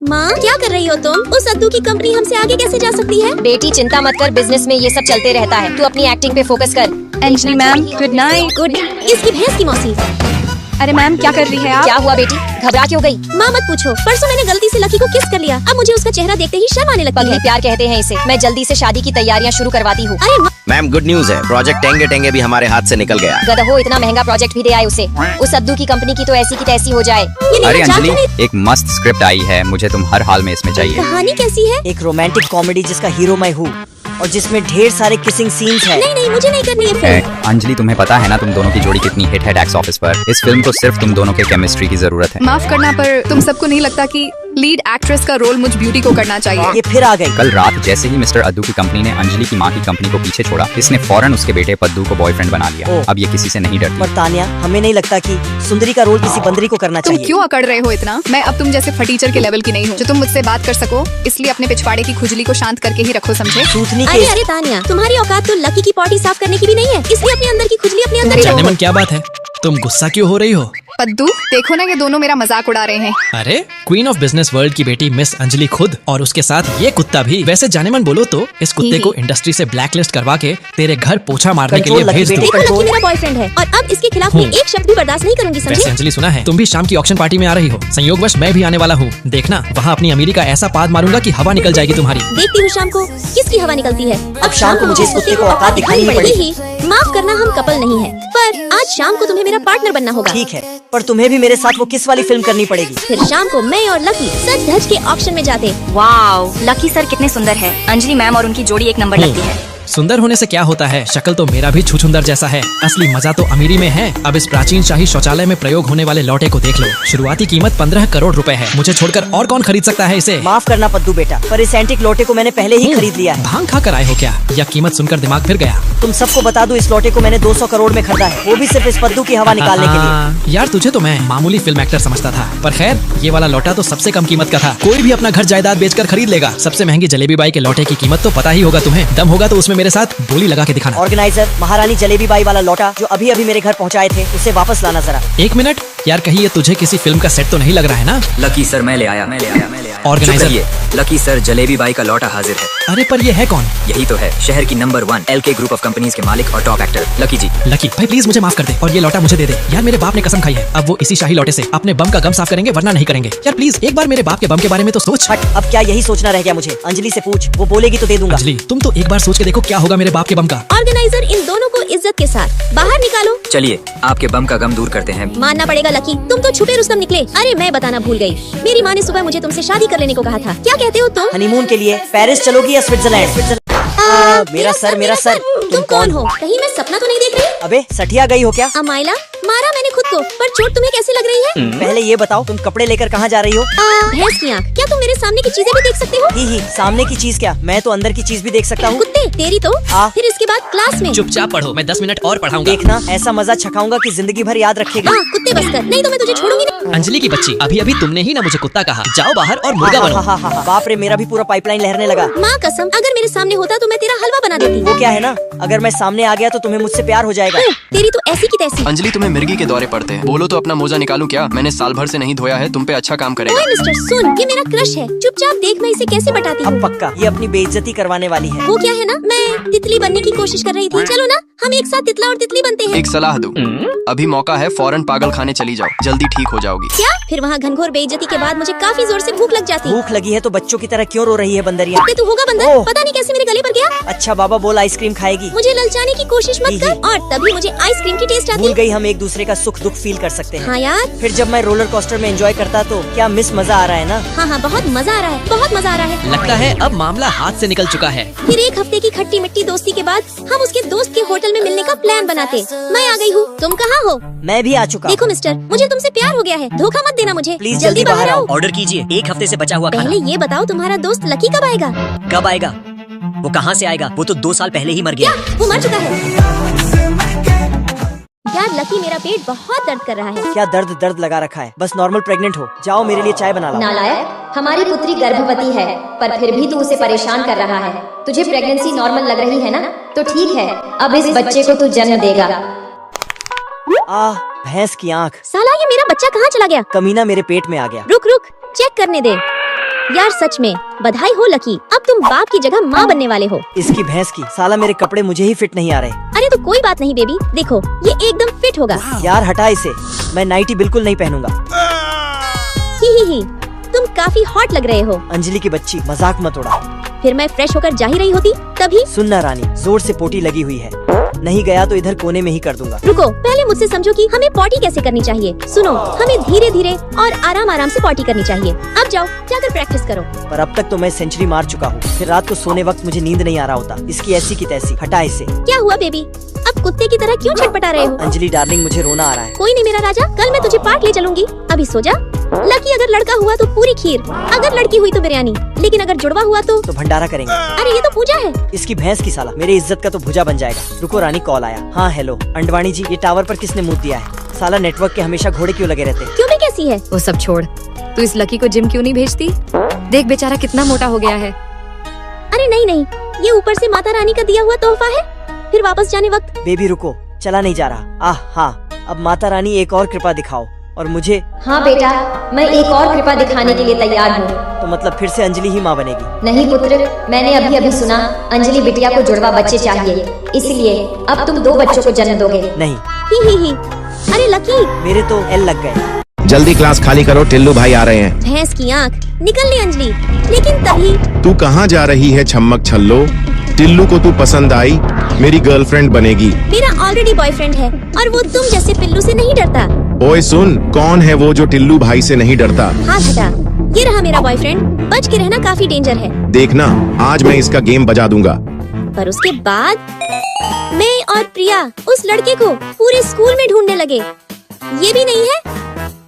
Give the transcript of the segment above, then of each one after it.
माँ क्या कर रही हो तुम? उस अद्दू की कंपनी हमसे आगे कैसे जा सकती है? बेटी चिंता मत कर, बिजनेस में ये सब चलते रहता है। तू अपनी एक्टिंग पे फोकस कर। Anjali ma'am good night. Good. इसकी भैंस की मौसी। अरे मैम क्या कर रही है आप? क्या हुआ बेटी, घबरा क्यों गई? माँ मत पूछो, परसों मैंने गलती से लकी को किस कर लिया। अब मुझे उसका चेहरा देखते ही शर्म आने लगती पगली है। प्यार कहते हैं इसे। मैं जल्दी से शादी की तैयारियां शुरू करवाती हूँ। अरे मैम गुड न्यूज है, प्रोजेक्ट टेंगे टेंगे भी हमारे हाथ से निकल गया। गधो, इतना महंगा प्रोजेक्ट भी दे आए उसे। उस अद्दू की कंपनी की तो ऐसी की तैसी हो जाए। अरे अंजलि, एक मस्त स्क्रिप्ट आई है, मुझे तुम हर हाल में इसमें चाहिए। कहानी कैसी है? एक रोमांटिक कॉमेडी जिसका हीरो मैं हूँ और जिसमें ढेर सारे किसिंग सीन्स हैं। नहीं नहीं, मुझे नहीं करनी है फिल्म। अंजलि तुम्हें पता है ना तुम दोनों की जोड़ी कितनी हिट है टैक्स ऑफिस पर। इस फिल्म को सिर्फ तुम दोनों के केमिस्ट्री की जरूरत है। माफ करना पर तुम सबको नहीं लगता कि लीड एक्ट्रेस का रोल मुझ ब्यूटी को करना चाहिए? ये फिर आ गई। कल रात जैसे ही मिस्टर अद्दू की कंपनी ने अंजलि की माँ की कंपनी को पीछे छोड़ा, इसने फौरन उसके बेटे पद्दू को बॉयफ्रेंड बना लिया। ओह। अब ये किसी से नहीं डरती। पर तानिया, हमें नहीं लगता कि सुंदरी का रोल किसी बंदरी को करना तुम चाहिए। क्यों अकड़ रहे हो इतना? मैं अब तुम जैसे फटीचर के लेवल की नहीं हूँ जो तुम मुझसे बात कर सको। इसलिए अपने पिछवाड़े की खुजली को शांत करके ही रखो, समझे? सूथनी अरे के अरे तानिया, तुम्हारी औकात तो लकी की पॉटी साफ करने की भी नहीं है, इसलिए अपने अंदर की खुजली अपने अंदर ही जाने रखो। मन क्या बात है, तुम गुस्सा क्यों हो रही हो? पद्दू देखो ना, ये दोनों मेरा मजाक उड़ा रहे हैं। अरे क्वीन ऑफ बिजनेस वर्ल्ड की बेटी मिस अंजलि खुद और उसके साथ ये कुत्ता भी। वैसे जाने मन बोलो तो इस कुत्ते को इंडस्ट्री से ब्लैकलिस्ट करवा के तेरे घर पोछा मारने के लिए कंट्रोल भेज लकी दूं। देखो लकी मेरा बॉयफ्रेंड है और अब इसके खिलाफ मैं एक शब्द भी बर्दाश्त नहीं करूंगी, वैसे समझे? अंजलि सुना है तुम भी शाम की ऑक्शन पार्टी में आ रही हो। संयोगवश मैं भी आने वाला हूँ। देखना वहाँ अपनी अमीरी का ऐसा पाद मारूंगा कि हवा निकल जाएगी तुम्हारी। देखती हूँ शाम को किसकी हवा निकलती है। अब शाम को मुझे इस कुत्ते को औकात दिखानी ही। माफ करना, हम कपल नहीं है, पर आज शाम को तुम्हें मेरा पार्टनर बनना होगा। ठीक है, पर तुम्हें भी मेरे साथ वो किस वाली फिल्म करनी पड़ेगी। फिर शाम को मैं और लकी सज धज के ऑक्शन में जाते। वाओ, लकी सर कितने सुंदर है। अंजलि मैम और उनकी जोड़ी एक नंबर लगती है। सुंदर होने से क्या होता है, शक्ल तो मेरा भी छुछुंदर जैसा है। असली मजा तो अमीरी में है। अब इस प्राचीन शाही शौचालय में प्रयोग होने वाले लौटे को देख लो। शुरुआती कीमत 15 करोड़ रुपए है। मुझे छोड़कर और कौन खरीद सकता है इसे? माफ करना पद्दू बेटा, पर इस एंटिक लोटे को मैंने पहले ही खरीद लिया है। भांग खा कर आए हो क्या, या कीमत सुनकर दिमाग फिर गया? तुम सबको बता दूं, इस लोटे को मैंने 200 करोड़ में खरीदा है, वो भी सिर्फ इस पद्दू की हवा निकालने के लिए। यार तुझे तो मैं मामूली फिल्म एक्टर समझता था, पर खैर ये वाला लौटा तो सबसे कम कीमत का था। कोई भी अपना घर जायदाद बेचकर खरीद लेगा। सबसे महंगी जलेबी बाई के लौटे की कीमत तो पता ही होगा तुम्हें। दम होगा तो उसमें मेरे साथ बोली लगा के दिखाना। ऑर्गेनाइजर, महारानी जलेबी बाई वाला लौटा जो अभी अभी मेरे घर पहुंचाए थे, उसे वापस लाना जरा। एक मिनट यार, कहीं ये तुझे किसी फिल्म का सेट तो नहीं लग रहा है ना? लकी सर मैं ले आया। Organiser, lucky sir jalebi by का लौटा हाजिर है। अरे पर ये है कौन? यही तो है शहर की number 1 LK group of companies के मालिक और टॉप एक्टर लकी जी। लकी भाई प्लीज मुझे माफ कर दे और ये लौटा मुझे दे दे। यार मेरे बाप ने कसम खाई है, अब वो इसी शाही लौटे से अपने बम का गम साफ करेंगे, वरना नहीं करेंगे। यार प्लीज एक बार मेरे बाप के बम के बारे में तो सोच। हट, अब क्या यही सोचना रह गया मुझे? अंजलि से पूछ, वो बोलेगी तो दे दूंगा। अंजलि तुम तो एक बार सोच के देखो क्या होगा मेरे बाप के बम का। ऑर्गेनाइजर, इन दोनों को इज्जत के साथ बाहर निकालो। चलिए आपके बम का गम दूर करते हैं। मानना पड़ेगा लकी, तुम तो छुपे रुस्तम निकले। अरे मैं बताना भूल गई, मेरी माँ ने सुबह मुझे तुमसे शादी कर लेने को कहा था। क्या कहते हो तुम? हनीमून के लिए पेरिस चलोगी या स्विट्जरलैंड? मेरा सर। तुम कौन हो? कहीं मैं सपना तो नहीं देख रही? अबे सठिया गई हो क्या? अमाइला, मारा मैंने खुद को, पर चोट तुम्हें कैसे लग रही है? पहले ये बताओ, तुम कपड़े लेकर कहाँ जा रही हो? भैंस की आँख, क्या तुम मेरे सामने की चीजें भी देख सकते हो? ही सामने की चीज क्या, मैं तो अंदर की चीज भी देख सकता हूँ। कुत्ते तेरी तो। फिर इसके बाद क्लास में चुपचाप पढ़ो, मैं 10 मिनट और पढ़ाऊंगा। देखना ऐसा मजा छकाऊंगा कि जिंदगी भर याद रखेगा। कुत्ते बस कर, नहीं तो मैं तुझे छोड़ूंगी नहीं। अंजलि की बच्ची, अभी अभी तुमने ही ना मुझे कुत्ता कहा। जाओ बाहर और मुर्गा बनो। बाप रे, मेरा भी पूरा पाइपलाइन लहरने लगा। माँ कसम, अगर मेरे सामने होता तो मैं तेरा हलवा बना देती। वो क्या है ना, अगर मैं सामने आ गया तो तुम्हें मुझसे प्यार हो जाएगा। तेरी तो ऐसी की तैसी। अंजलि तुम्हें मिर्गी के दौरे पड़ते हैं, बोलो तो अपना मोजा निकालूं क्या? मैंने साल भर से नहीं धोया है, तुम पे अच्छा काम करेगा। ओए मिस्टर सुन, ये मेरा क्रश है, चुपचाप देख मैं इसे कैसे बटाती अब हूँ। पक्का ये अपनी बेइज्जती करवाने वाली है। वो क्या है ना, मैं तितली बनने की कोशिश कर रही थी। चलो ना हम एक साथ तितला और तितली बनते हैं। एक सलाह दूं, अभी मौका है, फौरन पागल खाने चली जाओ, जल्दी ठीक हो जाओगी। क्या? फिर वहाँ घनघोर बेइज्जती के बाद मुझे काफी जोर से भूख लग जाती। भूख लगी है तो बच्चों की तरह क्यों रो रही है बंदरिया? कुत्ते तू होगा बंदर, ओह। पता नहीं कैसे मेरे गले पर गया। अच्छा बाबा बोल, आइसक्रीम खाएगी? मुझे ललचाने की कोशिश मत कर, और तभी मुझे आइसक्रीम की टेस्ट आती भूल है। गई हम एक दूसरे का सुख दुख फील कर सकते हैं। हाँ यार। फिर जब मैं रोलर कोस्टर में एंजॉय करता तो क्या मिस मजा आ रहा है ना? हाँ बहुत मजा आ रहा है, बहुत मजा आ रहा है। लगता है अब मामला हाथ से निकल चुका है। फिर एक हफ्ते की खट्टी मिट्टी दोस्ती के बाद हम उसके दोस्त के होटल में मिलने का प्लान बनाते। मैं आ गई हूँ, तुम कहाँ हो? मैं भी आ चुका। देखो मिस्टर, मुझे तुमसे प्यार हो गया है, धोखा मत देना मुझे। प्लीज जल्दी बाहर आओ। ऑर्डर कीजिए, एक हफ्ते से बचा हुआ पहले ये बताओ तुम्हारा दोस्त लकी कब आएगा? कब आएगा? वो कहाँ से आएगा? वो तो 2 साल पहले ही मर गया। क्या वो मर चुका है? यार लकी, मेरा पेट बहुत दर्द कर रहा है। क्या दर्द लगा रखा है? बस नॉर्मल प्रेग्नेंट हो। जाओ मेरे लिए चाय बना ला। नालायक, हमारी पुत्री गर्भवती है, पर फिर भी तू उसे परेशान कर रहा है। तुझे प्रेगनेंसी नॉर्मल लग रही है ना? तो ठीक है, अब इस बच्चे को तू जन्म देगा। भैंस की आँख। साला ये मेरा बच्चा कहाँ चला गया? कमीना मेरे पेट में आ गया। रुक रुक, चेक करने दे। यार सच में बधाई हो लकी, अब तुम बाप की जगह माँ बनने वाले हो। इसकी भैंस की साला, मेरे कपड़े मुझे ही फिट नहीं आ रहे। अरे तो कोई बात नहीं बेबी, देखो ये एकदम फिट होगा। यार हटा इसे, मैं नाइटी बिल्कुल नहीं पहनूंगा। ही तुम काफी हॉट लग रहे हो। अंजलि की बच्ची, मजाक मत उड़ा। फिर मैं फ्रेश होकर जा ही रही होती तभी। सुनना रानी, जोर से पोटी लगी हुई है, नहीं गया तो इधर कोने में ही कर दूंगा। रुको, पहले मुझसे समझो कि हमें पॉटी कैसे करनी चाहिए। सुनो, हमें धीरे धीरे और आराम आराम से पॉटी करनी चाहिए। अब जाओ जाकर प्रैक्टिस करो। पर अब तक तो मैं सेंचुरी मार चुका हूँ। फिर रात को सोने वक्त मुझे नींद नहीं आ रहा होता। इसकी ऐसी की तैसी, हटा इसे। क्या हुआ बेबी, अब कुत्ते की तरह क्यों छटपटा रहे हो? अंजलि डार्लिंग, मुझे रोना आ रहा है। कोई नहीं मेरा राजा, कल मैं तुझे पार्क ले चलूंगी। अभी सो जा। लकी अगर लड़का हुआ तो पूरी खीर, अगर लड़की हुई तो बिरयानी, लेकिन अगर जुड़वा हुआ तो भंडारा करेंगे। अरे ये तो पूजा है। इसकी भैंस की साला, मेरी इज्जत का तो भुजा बन जाएगा। रुको रानी, कॉल आया। हाँ हेलो अंडवाणी जी, ये टावर पर किसने मुंह दिया है? साला नेटवर्क के हमेशा घोड़े क्यों लगे रहते हैं? क्यों भी कैसी है? वो सब छोड़, तू इस लकी को जिम क्यों नहीं भेजती? देख बेचारा कितना मोटा हो गया है। अरे नहीं, ये ऊपर से माता रानी का दिया हुआ तोहफा है। फिर वापस जाने वक्त। बेबी रुको, चला नहीं जा रहा। हाँ, अब माता रानी एक और कृपा दिखाओ और मुझे। हाँ बेटा, मैं एक और कृपा दिखाने के लिए तैयार हूँ। तो मतलब फिर से अंजलि ही माँ बनेगी? नहीं पुत्र, मैंने अभी अभी सुना अंजलि बिटिया को जुड़वा बच्चे चाहिए, इसलिए अब तुम 2 बच्चों को जन्म दोगे। नहीं। ही। अरे लकी, मेरे तो एल लग गए। जल्दी क्लास खाली करो, टिल्लू भाई आ रहे हैं। भैंस की आँख, निकल ले अंजलि। लेकिन तभी। तू कहाँ जा रही है छम्मक छल्लो? टिल्लू को तू पसंद आई, मेरी गर्लफ्रेंड बनेगी। मेरा ऑलरेडी बॉयफ्रेंड है और वो तुम जैसे पिल्लू से नहीं डरता। ओए सुन, कौन है वो जो टिल्लू भाई से नहीं डरता? हाथ हटा, ये रहा मेरा बॉयफ्रेंड। बच के रहना, काफी डेंजर है। देखना, आज मैं इसका गेम बजा दूंगा। पर उसके बाद मैं और प्रिया उस लड़के को पूरे स्कूल में ढूंढने लगे। ये भी नहीं है।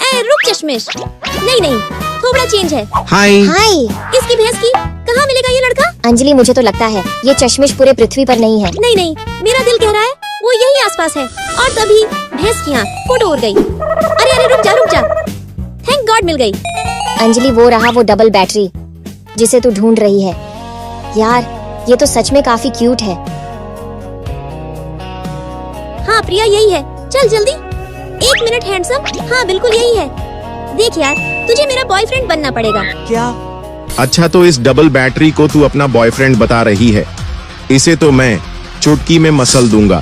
ए रुक चश्मिश, नहीं, थोड़ा चेंज है। हाय। इसकी भैंस की, कहाँ मिलेगा ये लड़का? अंजलि, मुझे तो लगता है ये चश्मिश पूरे पृथ्वी पर नहीं है। नहीं, मेरा दिल कह रहा है वो यही आसपास है। और तभी भैंस की आँख फोटो उड़ गई। अरे रुक जा। थैंक गॉड मिल गई। अंजलि, वो रहा वो डबल बैटरी जिसे तू ढूंढ रही है। यार ये तो सच में काफी क्यूट है। हाँ प्रिया, यही है। चल जल्दी। 1 मिनट हैंडसम। हाँ बिल्कुल यही है। देख यार, तुझे मेरा बॉयफ्रेंड बनना पड़ेगा। क्या? अच्छा, तो इस डबल बैटरी को तू अपना बॉयफ्रेंड बता रही है? इसे तो मैं चुटकी में मसल दूंगा।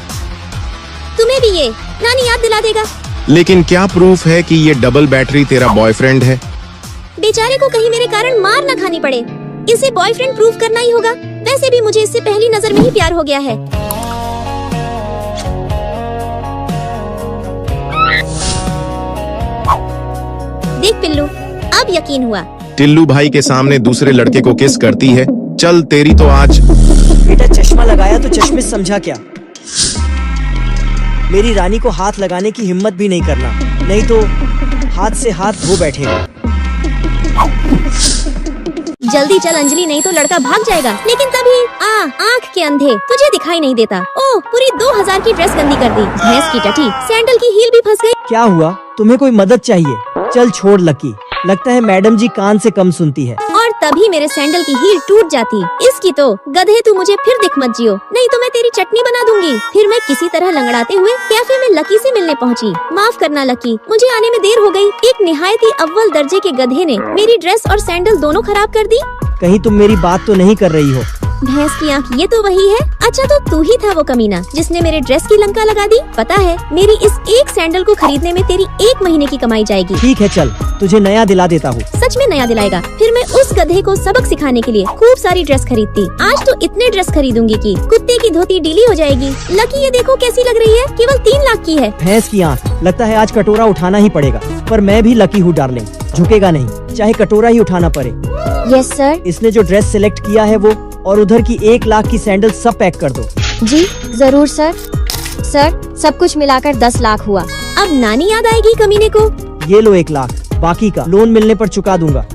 तुम्हें भी ये नानी याद दिला देगा। लेकिन क्या प्रूफ है कि ये डबल बैटरी तेरा बॉयफ्रेंड है? बेचारे को कहीं मेरे कारण मार न खानी पड़े, इसे बॉयफ्रेंड प्रूफ करना ही होगा। वैसे भी मुझे इससे पहली नजर में ही प्यार हो गया है। देख पिल्लू, अब यकीन हुआ। टिल्लू भाई के सामने दूसरे लड़के को किस करती है? चल तेरी तो आज। बेटा चश्मा लगाया तो चश्मिश समझा क्या? मेरी रानी को हाथ लगाने की हिम्मत भी नहीं करना, नहीं तो हाथ से हाथ धो बैठेगा। जल्दी चल अंजलि, नहीं तो लड़का भाग जाएगा। लेकिन तभी आँख के अंधे, तुझे दिखाई नहीं देता। ओह, पूरी 2000 की ड्रेस गंदी कर दी। भैंस की टटी, सैंडल की हील भी फंस गई। क्या हुआ? तुम्हें कोई मदद चाहिए? चल छोड़ लकी, लगता है मैडम जी कान से कम सुनती है। और तभी मेरे सैंडल की हील टूट जाती। इसकी तो गधे, तू मुझे फिर दिख मत जियो, नहीं तो मैं तेरी चटनी बना दूंगी। फिर मैं किसी तरह लंगड़ाते हुए कैफे में लकी से मिलने पहुंची। माफ करना लकी, मुझे आने में देर हो गई। एक निहायत ही अव्वल दर्जे के गधे ने मेरी ड्रेस और सैंडल दोनों खराब कर दी। कहीं तुम मेरी बात तो नहीं कर रही हो? भैंस की आँख, ये तो वही है। अच्छा, तो तू ही था वो कमीना जिसने मेरे ड्रेस की लंका लगा दी। पता है, मेरी इस एक सैंडल को खरीदने में तेरी 1 महीने की कमाई जाएगी। ठीक है, चल तुझे नया दिला देता हूँ। सच में नया दिलाएगा? फिर मैं उस गधे को सबक सिखाने के लिए खूब सारी ड्रेस खरीदती। आज तो इतने ड्रेस खरीदूंगी कि कुत्ते की धोती डीली हो जाएगी। लकी, ये देखो कैसी लग रही है, केवल 3 लाख की है। भैंस की आँख, लगता है आज कटोरा उठाना ही पड़ेगा। पर मैं भी लकी हूँ डार्लिंग, झुकेगा नहीं, चाहे कटोरा ही उठाना पड़े। Yes sir. इसने जो ड्रेस सिलेक्ट किया है वो, और उधर की 1 लाख की सैंडल सब पैक कर दो। जी जरूर सर। सर, सब कुछ मिलाकर 10 लाख हुआ। अब नानी याद आएगी कमीने को। ये लो 1 लाख, बाकी का लोन मिलने पर चुका दूंगा।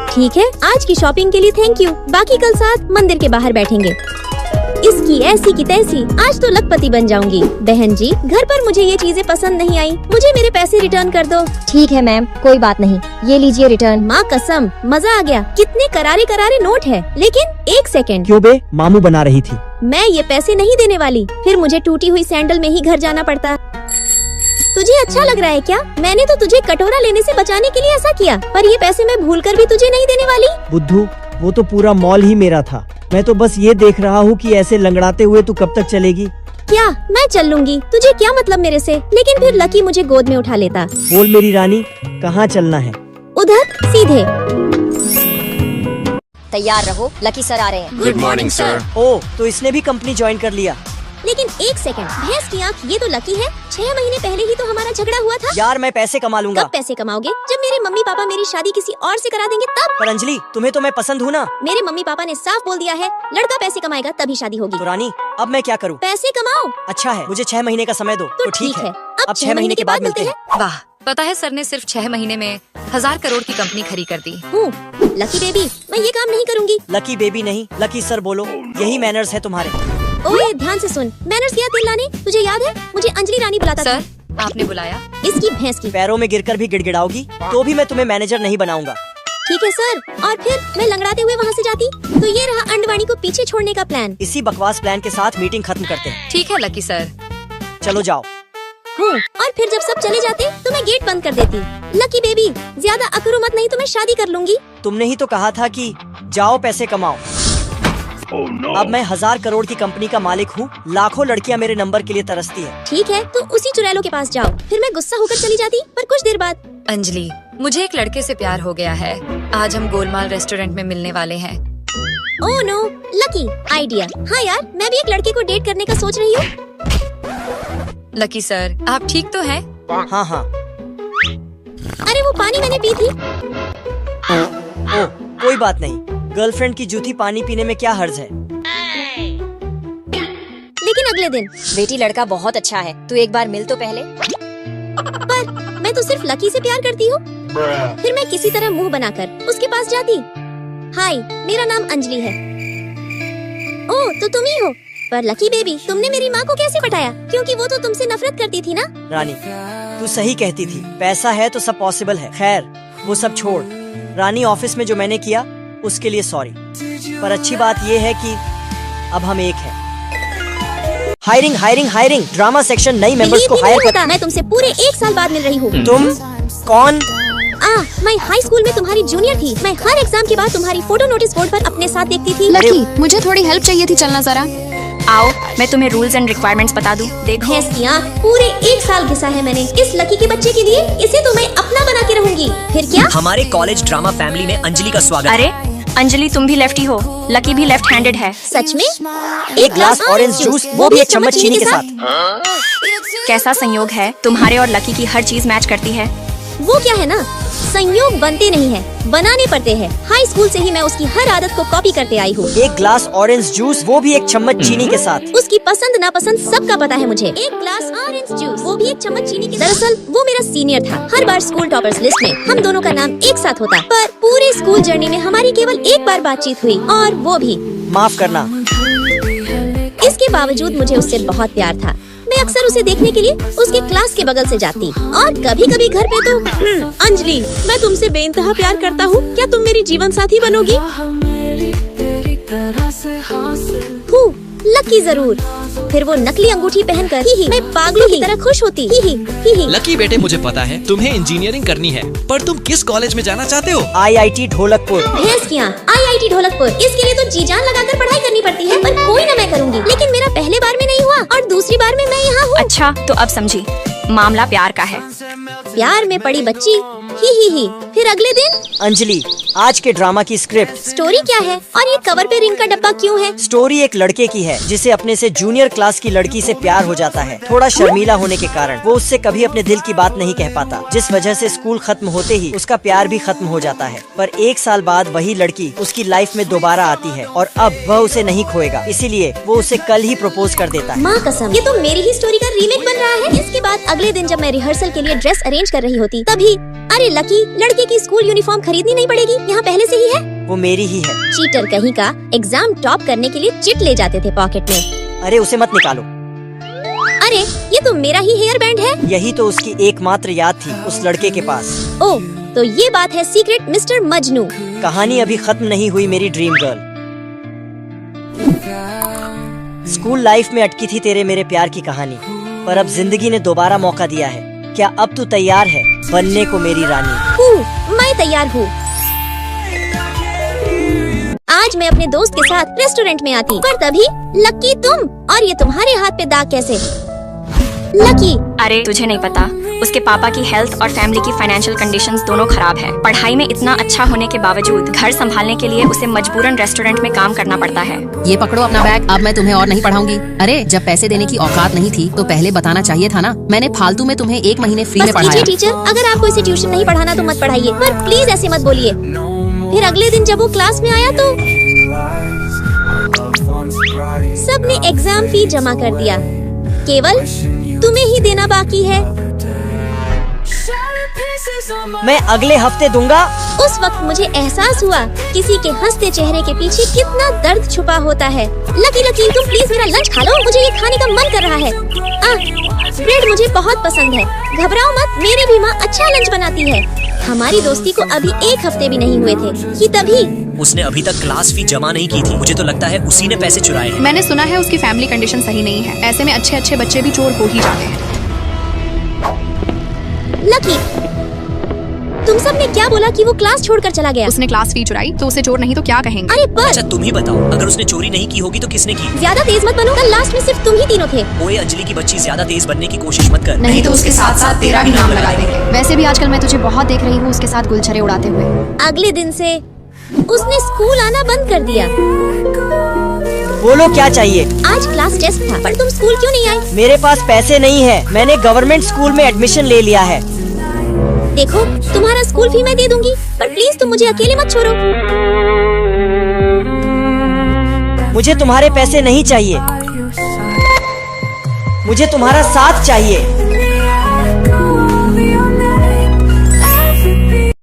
ठीक है, आज की शॉपिंग के लिए थैंक यू। बाकी कल साथ मंदिर के बाहर बैठेंगे। इसकी ऐसी की तैसी, आज तो लखपति बन जाऊंगी। बहन जी, घर पर मुझे ये चीजें पसंद नहीं आई, मुझे मेरे पैसे रिटर्न कर दो। ठीक है मैम, कोई बात नहीं, ये लीजिए रिटर्न। माँ कसम, मजा आ गया। कितने करारे करारे नोट है। लेकिन 1 सेकंड, क्यों बे, मामू बना रही थी। मैं ये पैसे नहीं देने वाली। फिर मुझे टूटी हुई सैंडल में ही घर जाना पड़ता। तुझे अच्छा लग रहा है क्या? मैंने तो तुझे कटोरा लेने से बचाने के लिए ऐसा किया, पर ये पैसे मैं भूलकर भी तुझे नहीं देने वाली। बुद्धू, वो तो पूरा मॉल ही मेरा था। मैं तो बस ये देख रहा हूँ कि ऐसे लंगड़ाते हुए तू कब तक चलेगी। क्या मैं चल लूंगी? तुझे क्या मतलब मेरे से? लेकिन फिर लकी मुझे गोद में उठा लेता। बोल मेरी रानी, कहाँ चलना है? उधर सीधे। तैयार रहो, लकी सर आ रहे हैं। Good morning sir. ओ, तो इसने भी कंपनी ज्वाइन कर लिया। लेकिन एक सेकंड, भैंस की आँख, ये तो लकी है। 6 महीने पहले ही तो हमारा झगड़ा हुआ था। यार मैं पैसे कमा लूंगा। कब पैसे कमाओगे? जब मेरे मम्मी पापा मेरी शादी किसी और से करा देंगे तब। पर अंजलि, तुम्हें तो मैं पसंद हूँ ना। मेरे मम्मी पापा ने साफ बोल दिया है, लड़का पैसे कमाएगा तभी शादी होगी। तो रानी, अब मैं क्या करूँ? पैसे कमाओ। अच्छा है, मुझे 6 महीने का समय दो। तो ठीक है, अब 6 महीने के बाद मिलते हैं। वाह, पता है सर ने सिर्फ 6 महीने में 1000 करोड़ की कंपनी खड़ी कर दी। हूँ लकी बेबी, मैं ये काम नहीं करूँगी। लकी बेबी नहीं, लकी सर बोलो, यही मैनर्स है तुम्हारे। ओए ध्यान से सुन, मैनर्स किया तेल लाने। तुझे याद है मुझे अंजलि रानी बुलाता था। सर आपने बुलाया? इसकी भैंस की। पैरों में गिरकर भी गिड़गिड़ाओगी तो भी मैं तुम्हें मैनेजर नहीं बनाऊंगा। ठीक है सर। और फिर मैं लंगड़ाते हुए वहाँ से जाती। तो ये रहा अंडवाणी को पीछे छोड़ने का प्लान। इसी बकवास प्लान के साथ मीटिंग खत्म करते हैं। ठीक है लकी सर। चलो जाओ। हूँ, और फिर जब सब चले जाते तो मैं गेट बंद कर देती। लकी बेबी, ज्यादा अकड़ो मत, नहीं तो मैं शादी कर लूंगी। तुमने ही तो कहा था कि जाओ पैसे कमाओ। अब मैं 1000 करोड़ की कंपनी का मालिक हूँ। लाखों लड़कियाँ मेरे नंबर के लिए तरसती है। ठीक है, तो उसी चुड़ैलों के पास जाओ। फिर मैं गुस्सा होकर चली जाती, पर कुछ देर बाद। अंजलि, मुझे एक लड़के से प्यार हो गया है। आज हम गोलमाल रेस्टोरेंट में मिलने वाले हैं। Oh no, lucky idea. हाँ यार, मैं भी एक लड़के को डेट करने का सोच रही हूँ। लकी सर, आप ठीक तो हैं? हाँ हाँ। अरे वो पानी मैंने पी थी। ओ, कोई बात नहीं। गर्लफ्रेंड की जूठी पानी पीने में क्या हर्ज है? लेकिन अगले दिन। बेटी लड़का बहुत अच्छा है, तू एक बार मिल तो पहले। पर मैं तो सिर्फ लकी से प्यार करती हूँ। फिर मैं किसी तरह मुंह बनाकर उसके पास जाती। हाय, मेरा नाम अंजलि है। ओह, तो तुम ही हो। पर लकी बेबी, तुमने मेरी माँ को कैसे पटाया? क्योंकि वो तो तुमसे नफरत करती थी ना। रानी, तू सही कहती थी। पैसा है तो सब पॉसिबल है। खैर, वो सब छोड़। रानी, ऑफिस में जो मैंने किया उसके लिए सॉरी। पर अच्छी बात ये है कि अब हम एक हैं। Hiring hiring hiring. Drama section नई मेंबर्स को हायर कर। मैं तुमसे पूरे 1 साल बाद मिल रही हूँ। तुम कौन? मैं हाई स्कूल में तुम्हारी जूनियर थी। मैं हर एग्जाम के बाद तुम्हारी फोटो नोटिस बोर्ड पर अपने साथ देखती थी। लकी, मुझे थोड़ी हेल्प चाहिए थी, चलना जरा। आओ, मैं तुम्हें रूल्स एंड रिक्वायरमेंट्स बता दूं। देखो, भैंस की आँख, पूरे 1 साल घिसा है मैंने इस लकी के बच्चे के लिए। इसे तो मैं अपना बना के रहूंगी। फिर क्या? हमारे कॉलेज ड्रामा फैमिली में अंजलि का स्वागत। अरे अंजलि, तुम भी लेफ्टी हो, लकी भी लेफ्ट हैंडेड है। सच में? एक ग्लास ऑरेंज जूस, वो भी 1 चम्मच चीनी के साथ। कैसा संयोग है, तुम्हारे और लकी की हर चीज मैच करती है। वो क्या है ना, संयोग बनते नहीं है, बनाने पड़ते हैं। हाई स्कूल से ही मैं उसकी हर आदत को कॉपी करते आई हूँ। 1 ग्लास ऑरेंज जूस, वो भी 1 चम्मच चीनी के साथ। उसकी पसंद नापसंद सबका पता है मुझे। 1 ग्लास ऑरेंज जूस, वो भी 1 चम्मच चीनी के साथ। दरअसल वो मेरा सीनियर था। हर बार स्कूल टॉपर्स लिस्ट में हम दोनों का नाम एक साथ होता, पर पूरे स्कूल जर्नी में हमारी केवल एक बार बातचीत हुई, और वो भी। माफ करना। इसके बावजूद मुझे उससे बहुत प्यार था। मैं अक्सर उसे देखने के लिए उसके क्लास के बगल से जाती, और कभी कभी घर पे तो। अंजलि, मैं तुमसे बेइंतहा प्यार करता हूँ, क्या तुम मेरी जीवन साथी बनोगी? लकी जरूर। फिर वो नकली अंगूठी पहनकर ही मैं पागलों की तरह खुश होती। ही। लकी बेटे, मुझे पता है तुम्हें इंजीनियरिंग करनी है, पर तुम किस कॉलेज में जाना चाहते हो? IIT ढोलकपुर। भैंस की आँख, IIT ढोलकपुर। इसके लिए तो जी जान लगाकर पढ़ाई करनी पड़ती है, पर कोई ना, मैं करूँगी। लेकिन मेरा पहले बार में नहीं हुआ, और दूसरी बार में मैं यहाँ हूँ। अच्छा, तो अब समझी, मामला प्यार का है। प्यार में पड़ी बच्ची। ही। फिर अगले दिन। अंजलि, आज के ड्रामा की स्क्रिप्ट। स्टोरी क्या है, और ये कवर पे रिंग का डब्बा क्यों है? स्टोरी एक लड़के की है जिसे अपने से जूनियर क्लास की लड़की से प्यार हो जाता है। थोड़ा शर्मीला होने के कारण वो उससे कभी अपने दिल की बात नहीं कह पाता, जिस वजह से स्कूल खत्म होते ही उसका प्यार भी खत्म हो जाता है। पर 1 साल बाद वही लड़की उसकी लाइफ में दोबारा आती है, और अब वह उसे नहीं खोएगा, इसीलिए वो उसे कल ही प्रपोज कर देता है। माँ कसम, ये तो मेरी ही स्टोरी का रीमेक बन रहा है। इसके बाद अगले दिन जब मैं रिहर्सल के लिए ड्रेस अरेंज कर रही होती, तभी अरे लकी, लड़के की स्कूल यूनिफॉर्म खरीदनी नहीं पड़ेगी, यहाँ पहले से ही है। वो मेरी ही है। चीटर कहीं का। एग्जाम टॉप करने के लिए चिट ले जाते थे पॉकेट में। अरे उसे मत निकालो। अरे ये तो मेरा ही हेयर बैंड है। यही तो उसकी एकमात्र याद थी उस लड़के के पास। ओह, तो ये बात है सीक्रेट मिस्टर मजनू। कहानी अभी खत्म नहीं हुई मेरी ड्रीम गर्ल। स्कूल लाइफ में अटकी थी तेरे मेरे प्यार की कहानी, पर अब जिंदगी ने दोबारा मौका दिया है। क्या अब तू तैयार है बनने को मेरी रानी? मैं तैयार हूँ। आज मैं अपने दोस्त के साथ रेस्टोरेंट में आती, पर तभी लकी तुम, और ये तुम्हारे हाथ पे दाग कैसे? लकी, अरे तुझे नहीं पता, उसके पापा की हेल्थ और फैमिली की फाइनेंशियल कंडीशंस दोनों खराब है। पढ़ाई में इतना अच्छा होने के बावजूद घर संभालने के लिए उसे मजबूरन रेस्टोरेंट में काम करना पड़ता है। ये पकड़ो अपना बैग, अब मैं तुम्हें और नहीं पढ़ाऊंगी। अरे जब पैसे देने की औकात नहीं थी तो पहले बताना चाहिए था ना। मैंने फालतू में तुम्हें 1 महीने फ्री में पढ़ाया। टीचर, अगर आपको इसे ट्यूशन नहीं पढ़ाना तो मत पढ़ाइए, पर प्लीज ऐसे मत बोलिए। फिर अगले दिन जब वो क्लास में आया तो सबने एग्जाम फी जमा कर दिया, केवल तुम्हें ही देना बाकी है। मैं अगले हफ्ते दूंगा। उस वक्त मुझे एहसास हुआ किसी के हंसते चेहरे के पीछे कितना दर्द छुपा होता है। लकी तुम प्लीज मेरा लंच खा लो, मुझे ये खाने का मन कर रहा है। ब्रेड मुझे बहुत पसंद है। घबराओ मत, मेरी भी माँ अच्छा लंच बनाती है। हमारी दोस्ती को अभी 1 हफ्ते भी नहीं हुए थे कि तभी उसने अभी तक क्लास फी जमा नहीं की थी। मुझे तो लगता है उसी ने पैसे चुराए हैं। मैंने सुना है उसकी फैमिली कंडीशन सही नहीं है, ऐसे में अच्छे अच्छे बच्चे भी चोर हो ही जाते हैं। लकी, तुम सब ने क्या बोला कि वो क्लास छोड़कर चला गया? उसने क्लास फी चुराई तो उसे चोर नहीं तो क्या कहेंगे? अरे पर अच्छा तुम ही बताओ, अगर उसने चोरी नहीं की होगी तो किसने की? ज्यादा तेज मत बनो, कल लास्ट में सिर्फ तुम ही तीनों थे। ओए अंजलि की बच्ची, ज्यादा तेज बनने की कोशिश मत कर, नहीं तो उसके साथ साथ तेरा भी नाम लगा देंगे। वैसे भी आजकल मैं तुझे बहुत देख रही हूँ उसके साथ गुलछरे उड़ाते हुए। अगले दिन से उसने स्कूल आना बंद कर दिया। बोलो क्या चाहिए? आज क्लास टेस्ट था, पर तुम स्कूल क्यों नहीं आई? मेरे पास पैसे नहीं है, मैंने गवर्नमेंट स्कूल में एडमिशन ले लिया है। देखो, तुम्हारा स्कूल फी मैं दे दूंगी, पर प्लीज तुम मुझे अकेले मत छोड़ो। मुझे तुम्हारे पैसे नहीं चाहिए, मुझे तुम्हारा साथ चाहिए।